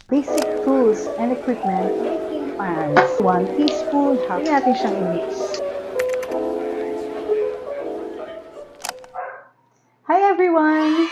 basic tools and equipment, baking pans, 1 teaspoon, half natin siyang i-mix. Hi everyone!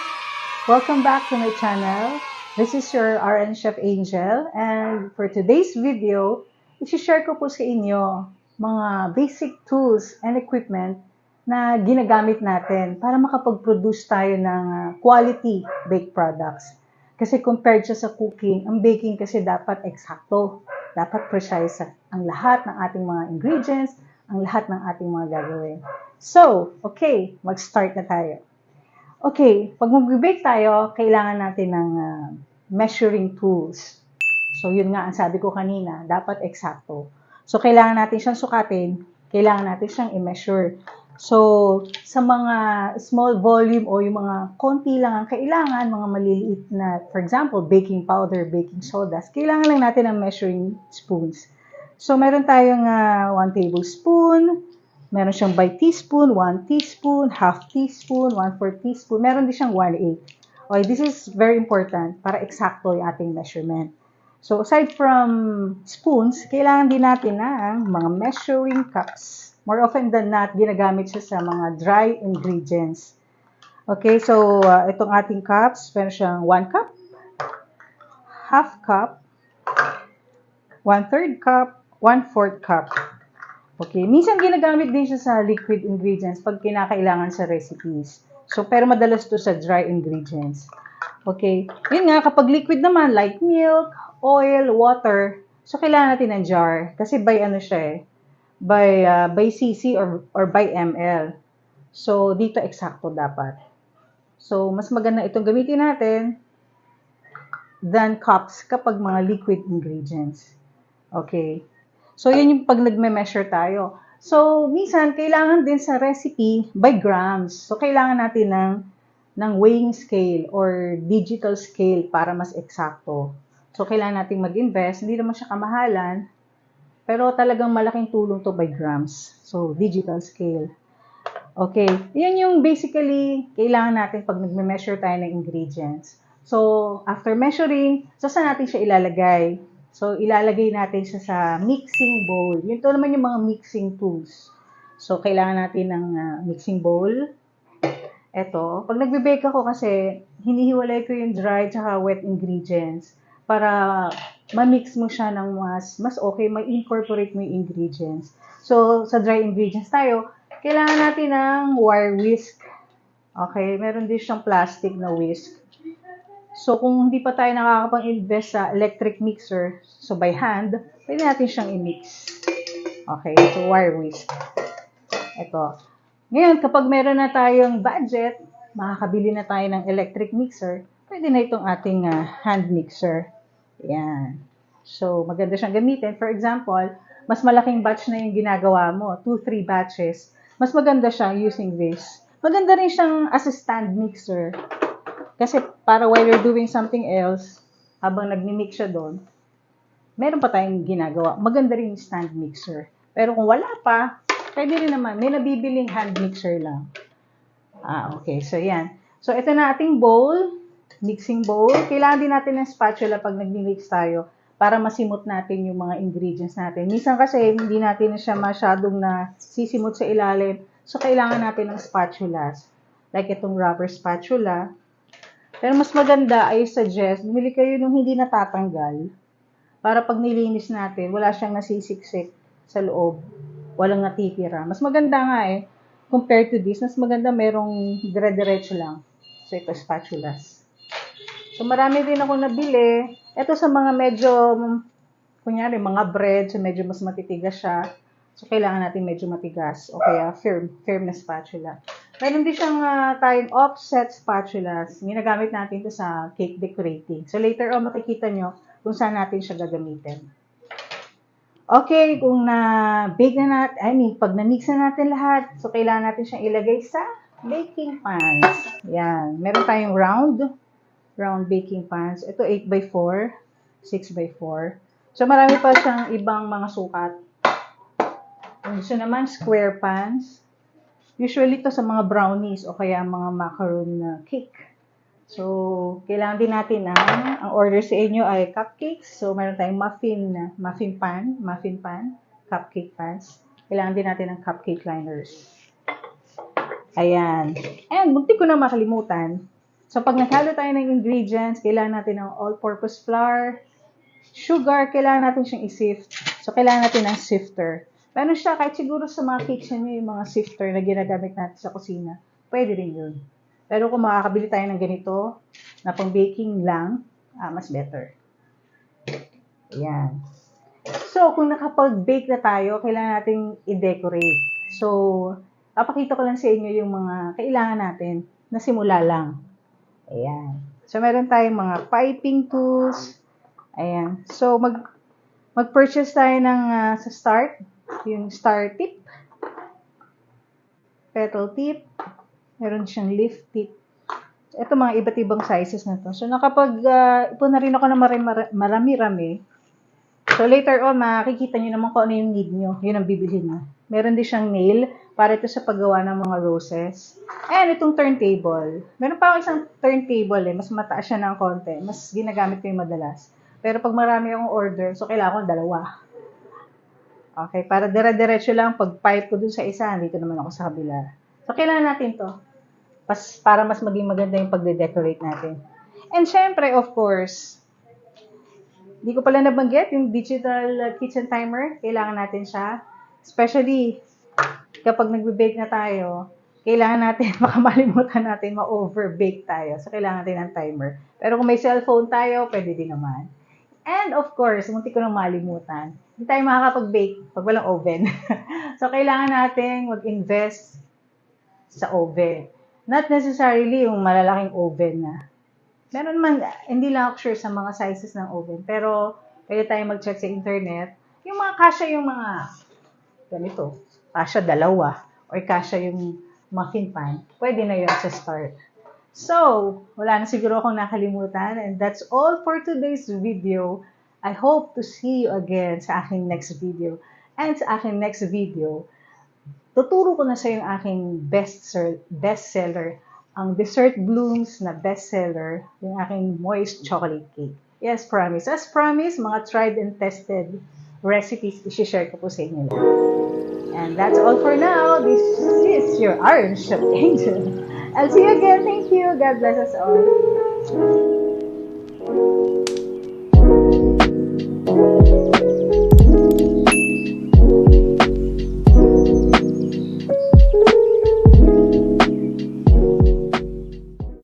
Welcome back to my channel. This is your RN Chef Angel, and for today's video, i-share ko po sa inyo mga basic tools and equipment na ginagamit natin para makapag-produce tayo ng quality baked products. Kasi compared siya sa cooking, ang baking kasi dapat eksakto, dapat precise ang lahat ng ating mga ingredients, ang lahat ng ating mga gagawin. So, okay, mag-start na tayo. Okay, pag mag-bake tayo, kailangan natin ng measuring tools. So, yun nga ang sabi ko kanina, dapat eksakto. So, kailangan natin siyang sukatin, kailangan natin siyang i-measure. So, sa mga small volume o yung mga konti lang ang kailangan, mga maliliit na, for example, baking powder, baking sodas, kailangan lang natin ng measuring spoons. So, meron tayong 1 tablespoon, meron siyang by teaspoon, 1 teaspoon, half teaspoon, 1/4 teaspoon, meron din siyang 1/8. Okay, this is very important para eksakto yung ating measurement. So, aside from spoons, kailangan din natin ng mga measuring cups. More often than not, ginagamit siya sa mga dry ingredients. Okay, so itong ating cups, meron siyang 1 cup, half cup, 1/3 cup, 1/4 cup. Okay, minsan ginagamit din siya sa liquid ingredients pag kinakailangan sa recipes. So, pero madalas to sa dry ingredients. Okay, yun nga, kapag liquid naman, like milk, oil, water, so kailangan natin ng jar. Kasi by ano siya eh, by cc or by ml. So, dito eksakto dapat. So, mas maganda itong gamitin natin than cups kapag mga liquid ingredients. Okay. So, yun yung pag nagme-measure tayo. So, minsan, kailangan din sa recipe by grams. So, kailangan natin ng weighing scale or digital scale para mas eksakto. So, kailangan natin mag-invest. Hindi naman siya kamahalan. Pero talagang malaking tulong to by grams. So, digital scale. Okay. Yan yung basically kailangan natin pag nagme-measure tayo ng ingredients. So, after measuring, saan natin siya ilalagay? So, ilalagay natin siya sa mixing bowl. Yun to naman yung mga mixing tools. So, kailangan natin ng mixing bowl. Ito, pag nagbe-bake ako kasi, hinihiwalay ko yung dry at wet ingredients para ma-mix mo siya ng mas okay, ma-incorporate mo yung ingredients. So, sa dry ingredients tayo, kailangan natin ng wire whisk. Okay, meron din siyang plastic na whisk. So, kung hindi pa tayo nakakapag-invest sa electric mixer, so by hand, pwede natin siyang i-mix. Okay, so wire whisk. Ito. Ngayon, kapag meron na tayong budget, makakabili na tayo ng electric mixer, pwede na itong ating hand mixer. Yan. So, maganda siyang gamitin. For example, mas malaking batch na yung ginagawa mo, 2-3 batches, mas maganda siya using this. Maganda rin siyang as a stand mixer. Kasi para while you're doing something else, habang nagmi-mix siya doon, meron pa tayong ginagawa. Maganda rin yung stand mixer. Pero kung wala pa, pwede rin naman. May nabibiling hand mixer lang. Okay. So, yan. So, ito na ating bowl. Mixing bowl. Kailangan din natin ng spatula pag nagmi-mix tayo para masimot natin yung mga ingredients natin. Minsan kasi, hindi natin siya masyadong sisimot sa ilalim. So, kailangan natin ng spatulas. Like itong rubber spatula. Pero mas maganda, I suggest, bumili kayo nung hindi natatanggal. Para pag nilinis natin, wala siyang nasisiksik sa loob. Walang natitira. Mas maganda nga eh. Compared to this, mas maganda merong dire-diretso lang. So, ito, spatulas. So, marami din ako nabili. Ito sa mga medyo, kunyari, mga bread, so medyo mas matitigas siya. So, kailangan natin medyo matigas. O kaya, firm na spatula. Meron din siyang tayong offset spatulas. Ginagamit natin ito sa cake decorating. So, later on, makikita nyo kung saan natin siya gagamitin. Okay, kung na-bake na natin, pag na-mix na natin lahat, so kailangan natin siyang ilagay sa baking pans. Yan. Meron tayong round baking pans. Ito 8x4, 6x4. So, marami pa siyang ibang mga sukat. Kung gusto naman, square pans. Usually ito sa mga brownies o kaya mga macaron na cake. So, kailangan din natin ang order sa inyo ay cupcakes. So, meron tayong muffin pan, cupcake pans. Kailangan din natin ng cupcake liners. Ayan. And, munti ko na makalimutan. So, pag naghalo tayo ng ingredients, kailangan natin ng all-purpose flour, sugar, kailangan natin siyang i-sift. So, kailangan natin ng sifter. Meron siya, kahit siguro sa mga kitchen nyo, yung mga sifter na ginagamit natin sa kusina, pwede rin yun. Pero kung makakabili tayo ng ganito, na pang baking lang, mas better. Ayan. So, kung nakapag-bake na tayo, kailangan nating i-decorate. So, papakita ko lang sa inyo yung mga kailangan natin na simula lang. Ayan. So, meron tayong mga piping tools. Ayan. So, mag-purchase tayo ng sa start, yung star tip, petal tip, meron siyang leaf tip. Ito mga iba't ibang sizes na to. So, ipon na rin ako ng marami-rami. So, later on, makikita nyo naman kung ano yung need nyo. Yun ang bibilhin nyo. Meron din siyang nail para ito sa paggawa ng mga roses. And itong turntable. Meron pa ako isang turntable Mas mataas siya ng konti. Mas ginagamit ko yung madalas. Pero pag marami akong order, so kailangan ko dalawa. Okay, para dire-diretso lang. Pag pipe ko dun sa isa, dito naman ako sa kabila. So, kailangan natin to. Para mas maging maganda yung pagde-decorate natin. And syempre, of course, di ko pala nabanggit, yung digital kitchen timer, kailangan natin siya. Especially, kapag nagbe-bake na tayo, kailangan natin, makamalimutan natin, ma-overbake tayo. So, kailangan natin ng timer. Pero kung may cellphone tayo, pwede din naman. And of course, munti ko nang malimutan, hindi tayo makakapag-bake pag walang oven. So, kailangan natin mag-invest sa oven. Not necessarily yung malalaking oven na. Meron man, hindi lang ako sure sa mga sizes ng oven. Pero, pwede tayo mag-check sa internet. Yung mga kasya yung mga ganito. Kasya dalawa. Or kasya yung muffin pan. Pwede na yun sa start. So, wala na siguro akong nakalimutan. And that's all for today's video. I hope to see you again sa aking next video. And sa aking next video, tuturo ko na sa yung aking bestseller, ang Dessert Blooms na bestseller, yung aking moist chocolate cake. Yes, promise. As promised, mga tried and tested recipes, i-share ko po sa inyo. And that's all for now. This is your Orange Shop Angel. I'll see you again. Thank you. God bless us all.